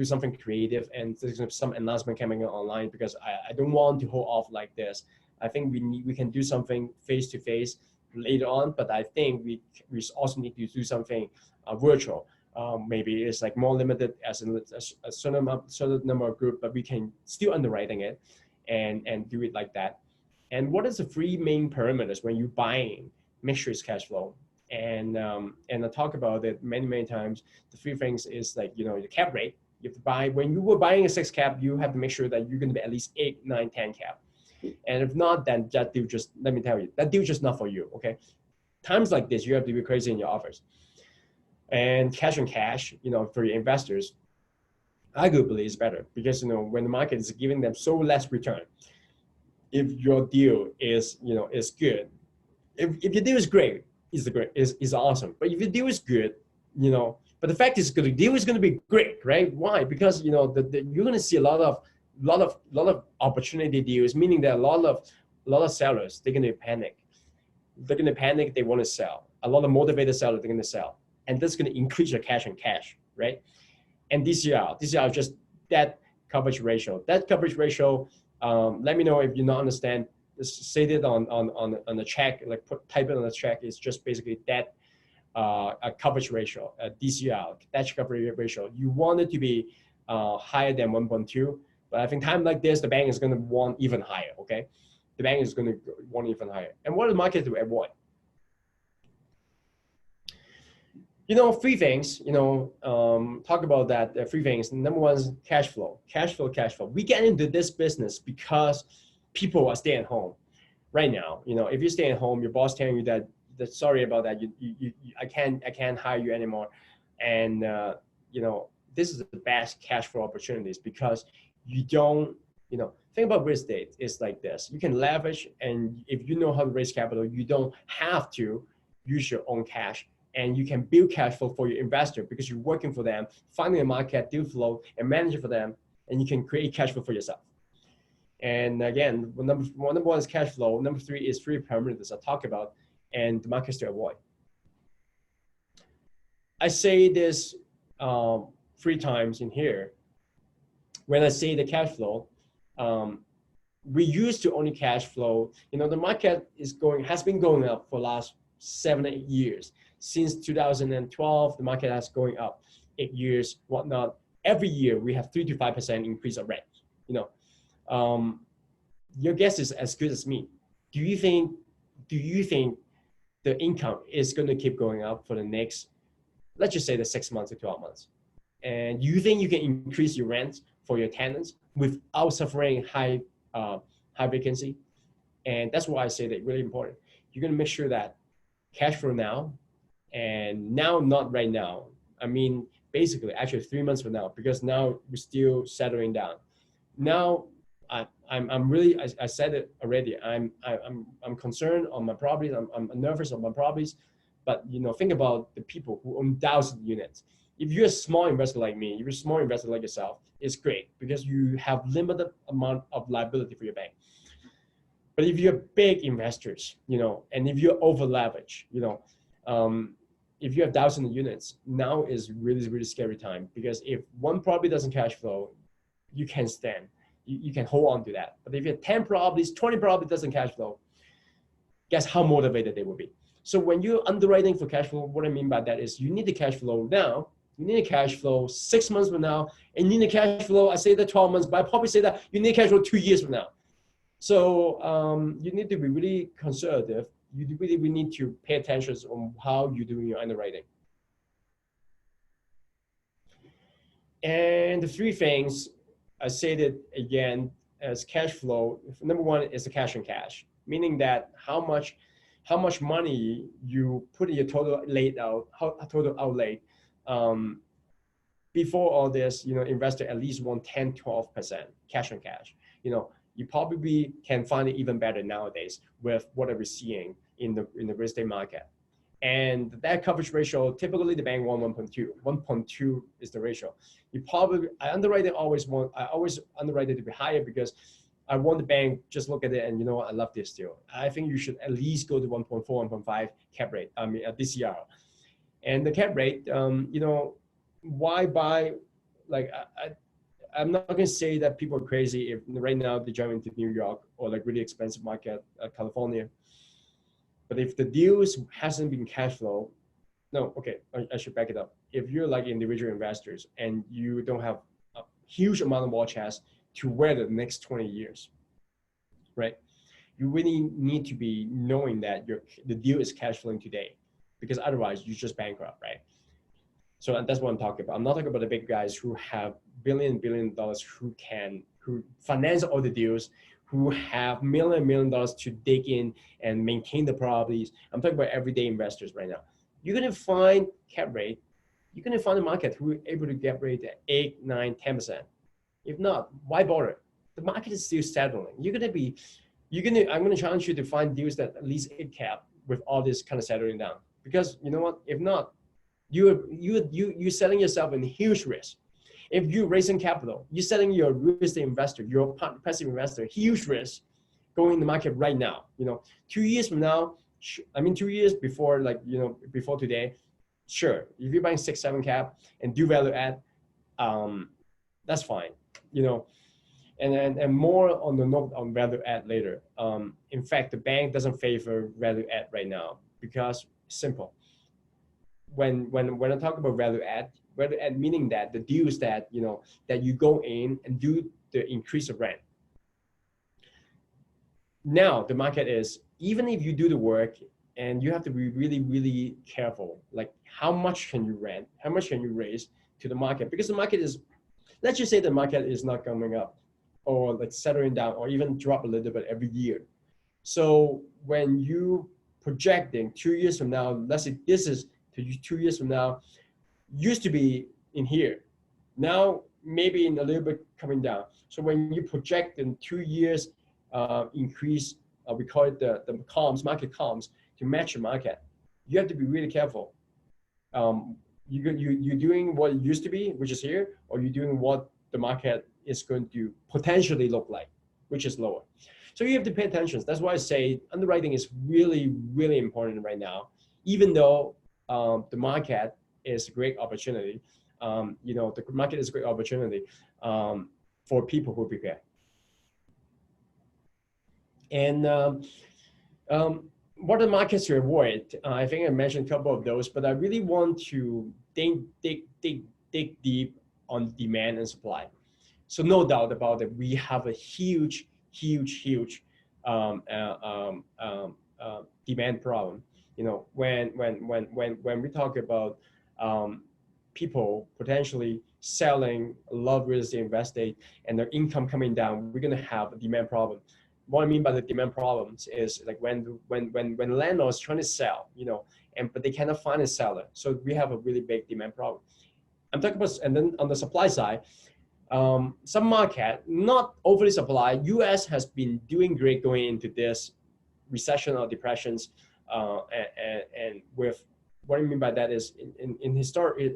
something creative, and there's some announcement coming online, because I don't want to hold off like this. I think we can do something face-to-face later on, but I think we also need to do something virtual. Maybe it's like more limited as a certain number of group, but we can still underwriting it and do it like that. And what is the 3 main parameters when you're buying? Make sure it's cash flow. And I talk about it many times. The 3 things is like, the cap rate. You have to buy, when you were buying a 6 cap, you have to make sure that you're going to be at least 8, 9, 10 cap. And if not, then that deal just, let me tell you, that deal just not for you, okay? Times like this, you have to be crazy in your offers. And cash on cash, for your investors, arguably is better, because, when the market is giving them so less return, if your deal is, is good, if your deal is great, is awesome. But if your deal is good, but the fact is, the deal is going to be great, right? Why? Because, you're going to see a lot of opportunity deals, meaning that a lot of sellers, they're going to panic. They're going to panic. They want to sell. A lot of motivated sellers, they're going to sell, and that's going to increase your cash on cash, right? And DCR just that coverage ratio. That coverage ratio. Let me know if you not understand. Just say it on the check. Type it on the check. It's just basically that a coverage ratio, DCR, that coverage ratio. You want it to be higher than 1.2. But I think time like this, the bank is going to want even higher, okay? The bank is going to want even higher. And what is the market to avoid? 3 things, talk about that, 3 things. Number 1 is cash flow. Cash flow. We get into this business because people are staying home right now. If you stay at home, your boss telling you that sorry about that, I can't hire you anymore. And, this is the best cash flow opportunities, because you don't, Think about real estate. It's like this. You can leverage, and if you know how to raise capital, you don't have to use your own cash, and you can build cash flow for your investor because you're working for them, finding a market, deal flow, and manage it for them, and you can create cash flow for yourself. And again, number one is cash flow. Number three is free permanence, I talk about, and the markets to avoid. I say this 3 times in here. When I say the cash flow, we used to only cash flow. The market has been going up for the last 7-8 years. Since 2012, the market has going up 8 years, whatnot. Every year we have 3 to 5% increase of rent. Your guess is as good as me. Do you think the income is going to keep going up for the next, let's just say, the 6 months to 12 months? And you think you can increase your rent for your tenants without suffering high vacancy? And that's why I say that really important. You're going to make sure that cash flow now, and now, not right now. I mean, basically, actually 3 months from now, because now we're still settling down. Now, I'm really, I said it already. I'm concerned on my properties. I'm nervous on my properties. But think about the people who own 1,000 units. If you're a small investor like me, if you're a small investor like yourself, it's great because you have limited amount of liability for your bank. But if you're big investors, and if you're over leveraged, if you have 1,000 units, now is really, really scary time, because if one property doesn't cash flow, you can't stand. You can hold on to that. But if you have 10 properties, 20 properties doesn't cash flow, guess how motivated they will be. So when you're underwriting for cash flow, what I mean by that is you need the cash flow now. You need a cash flow 6 months from now, and you need a cash flow, I say that 12 months, but I probably say that you need cash flow 2 years from now. So you need to be really conservative. You really need to pay attention on how you're doing your underwriting. And the 3 things, I say that again as cash flow. Number 1 is the cash on cash, meaning that how much money you put in your total total outlay. Before all this, investor at least want 10-12% cash on cash. You probably can find it even better nowadays with what we're seeing in the real estate market. And that coverage ratio, typically the bank want 1.2. 1.2 is the ratio. I always underwrite it to be higher because I want the bank just look at it and I love this deal. I think you should at least go to 1.4, 1.5 cap rate. I mean, DCR. And the cap rate, why buy? Like, I'm not going to say that people are crazy if right now they're driving to New York or like really expensive market, California. But if the deals hasn't been cash flow, no, okay, I should back it up. If you're like individual investors and you don't have a huge amount of war chest to weather the next 20 years, right? You really need to be knowing that the deal is cash flowing today, because otherwise you just bankrupt, right? So that's what I'm talking about. I'm not talking about the big guys who have billion dollars who finance all the deals, who have million dollars to dig in and maintain the properties. I'm talking about everyday investors right now. You're going to find cap rate. You're going to find a market who are able to get rate at 8, 9, 10%. If not, why bother? The market is still settling. I'm going to challenge you to find deals that at least 8 cap with all this kind of settling down. Because you know what? If not, you're selling yourself in huge risk. If you're raising capital, you're selling your real estate investor, your passive investor, huge risk going in the market right now. 2 years from now, 2 years before, before today, sure, if you're buying 6, 7 cap and do value add, that's fine. And more on the note on value add later. In fact, the bank doesn't favor value add right now because simple. When I talk about value add meaning that the deals that that you go in and do the increase of rent. Now the market is, even if you do the work, and you have to be really, really careful, like how much can you rent, how much can you raise to the market, because the market is, let's just say the market is not coming up or like settling down or even drop a little bit every year. So when you projecting 2 years from now, let's say this is 2 years from now, used to be in here. Now maybe in a little bit coming down. So when you project in 2 years increase, we call it the comms, market comms, to match the market, you have to be really careful. You're doing what it used to be, which is here, or you're doing what the market is going to potentially look like, which is lower. So you have to pay attention. That's why I say underwriting is really, really important right now, even though the market is a great opportunity. The market is a great opportunity for people who prepare. And what are the markets to avoid? I think I mentioned a couple of those, but I really want to dig deep on demand and supply. So no doubt about it, we have a huge demand problem. When we talk about people potentially selling a lot of real estate, investing, and their income coming down, we're going to have a demand problem. What I mean by the demand problems is like when landlords trying to sell, but they cannot find a seller. So we have a really big demand problem. I'm talking about, and then on the supply side, some market, not overly supplied. US has been doing great going into this recession or depressions, and with what I mean by that is in history,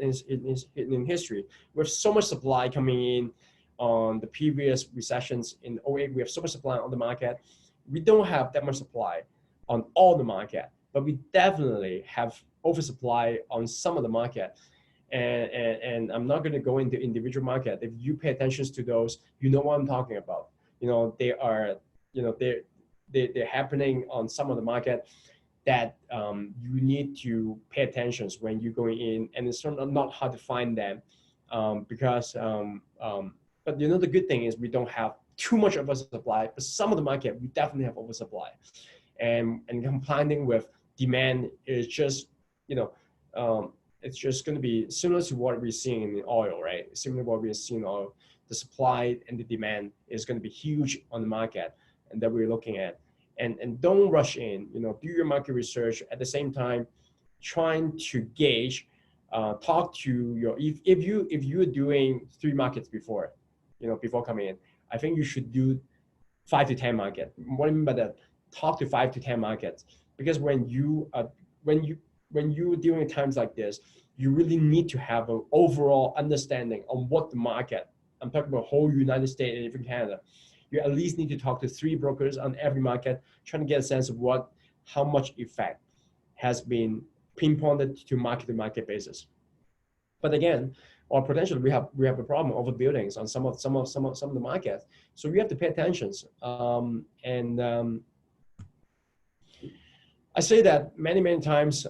with so much supply coming in on the previous recessions in 08, we have so much supply on the market. We don't have that much supply on all the market, but we definitely have oversupply on some of the market. And I'm not going to go into individual market. If you pay attention to those, you know what I'm talking about. They are, they're happening on some of the market that you need to pay attention when you're going in, and it's not hard to find them because. But the good thing is we don't have too much oversupply, but some of the market we definitely have oversupply, and complying with demand is just it's just going to be similar to what we're seeing in the oil, right? Similar to what we're seeing in oil. The supply and the demand is going to be huge on the market, and that we're looking at. And don't rush in. Do your market research at the same time, trying to gauge, talk to your if you're doing 3 markets before, before coming in, I think you should do 5 to 10 market. What I mean by that, talk to 5 to 10 markets, because when you're dealing at times like this, you really need to have an overall understanding on what the market. I'm talking about whole United States and even Canada. You at least need to talk to 3 brokers on every market, trying to get a sense of how much effect has been pinpointed to market basis. But again, or potentially we have a problem over buildings on some of the markets. So we have to pay attention. I say that many times.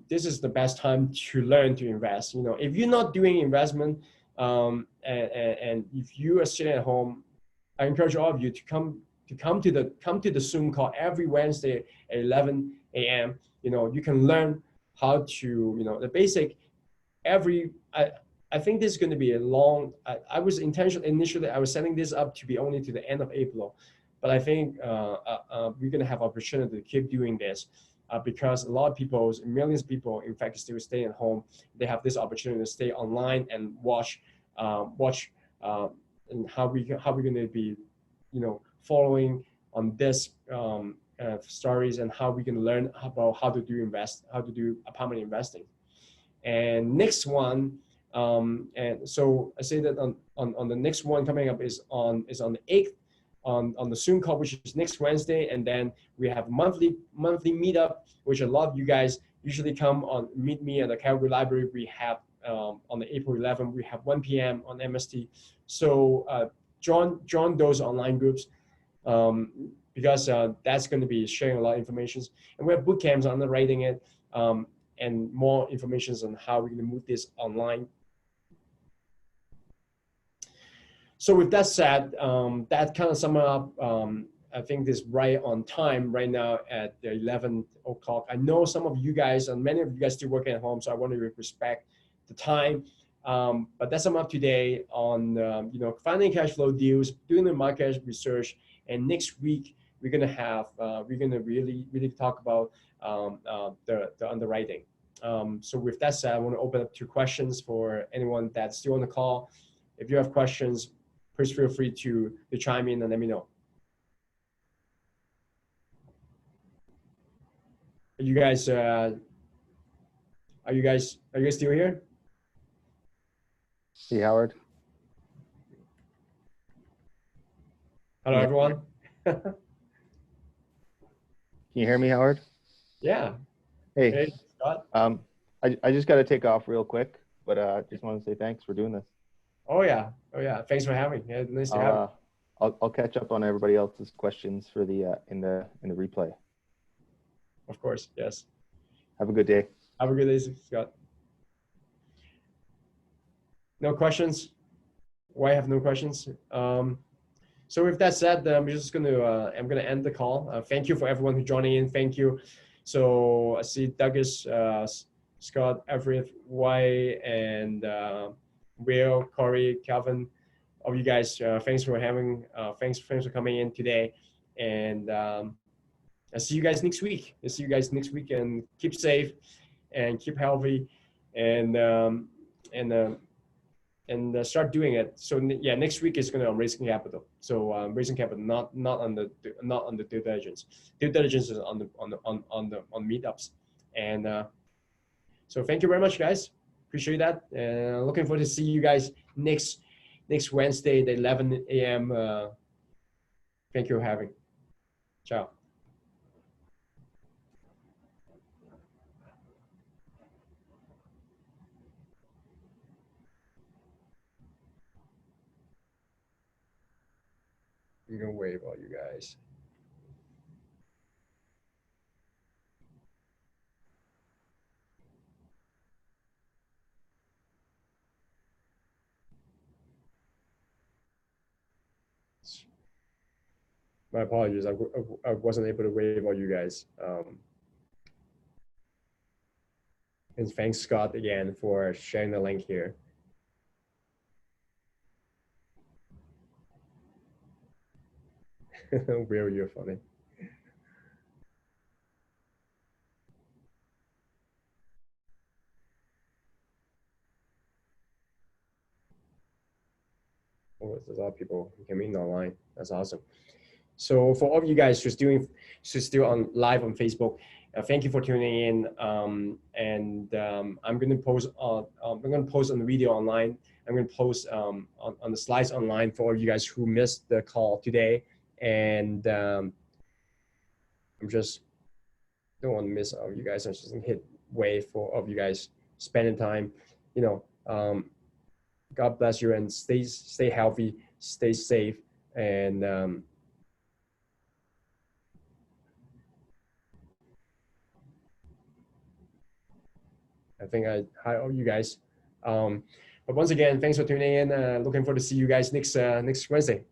This is the best time to learn to invest. If you're not doing investment, and if you are sitting at home, I encourage all of you to come to the Zoom call every Wednesday at 11 a.m. You can learn how to the basic. I think this is going to be a long. I was initially I was setting this up to be only to the end of April, but I think we're going to have opportunity to keep doing this because a lot of people, millions of people, in fact, still stay at home. They have this opportunity to stay online and watch. And how we're going to be, following on this stories, and how we can learn about how to do apartment investing. And next one, and so I say that on the next one coming up is on the 8th on the Zoom call, which is next Wednesday, and then we have monthly meetup, which a lot of you guys usually come on meet me at the Calgary Library. We have on the April 11th, we have 1 p.m. on MST. So join those online groups because that's going to be sharing a lot of information. And we have boot camps on writing it and more information on how we're going to move this online. So with that said, that kind of sum up. I think this right on time right now at the 11 o'clock. I know some of you guys and many of you guys still working at home, so I want to respect the time. But that's sum up today on finding cash flow deals, doing the market research, and next week we're gonna really talk about the underwriting. So with that said, I want to open up to questions for anyone that's still on the call. if you have questions, please feel free to chime in and let me know. Are you guys still here? Hey, Howard. Hello, Yeah. everyone. Can you hear me, Howard? Yeah. Hey, Hey, Scott. I just got to take off real quick, but just want to say thanks for doing this. Oh yeah. Thanks for having me. Yeah, nice to have you. I'll catch up on everybody else's questions for the in the replay. Of course, yes. Have a good day. Have a good day, Scott. No questions? Why have no questions? So with that said, I'm gonna end the call. Thank you for everyone who joining in. Thank you. So I see Douglas, Scott, Everett, Y, and Will, Corey, Calvin, all you guys. Thanks for having. Thanks for coming in today, and I'll see you guys next week. And keep safe, and keep healthy, and start doing it. So yeah, next week is going to raising capital. So raising capital, not on the due diligence. Due diligence is on meetups, and so thank you very much, guys. Appreciate that. Looking forward to see you guys next Wednesday at 11 a.m. Thank you for having. Ciao. I'm gonna wave all you guys. My apologies. I wasn't able to wave all you guys. And thanks, Scott, again for sharing the link here. Will, you're funny. Oh, there's a lot of people who came in online. That's awesome. So for all of you guys who's still on live on Facebook, thank you for tuning in. I'm gonna post on the video online. I'm gonna post on the slides online for all of you guys who missed the call today. And I'm just don't want to miss all of you guys. I'm just gonna hit wave for all of you guys spending time. God bless you and stay healthy, stay safe, and I think hi all you guys. But once again, thanks for tuning in. Looking forward to see you guys next Wednesday.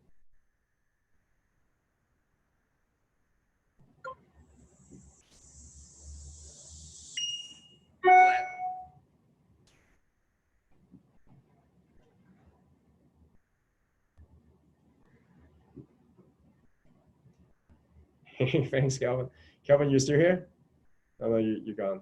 Thanks, Calvin. Calvin, you still here? Oh no, you're gone.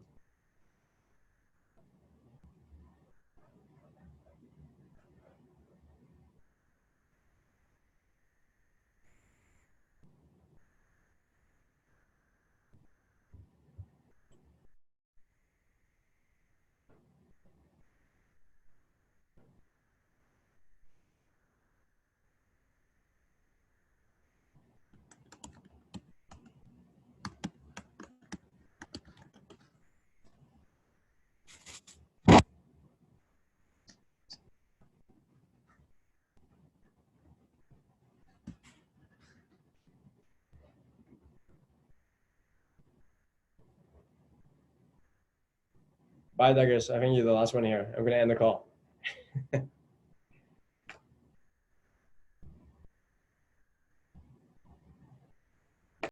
Bye, Douglas. I think you're the last one here. I'm gonna end the call.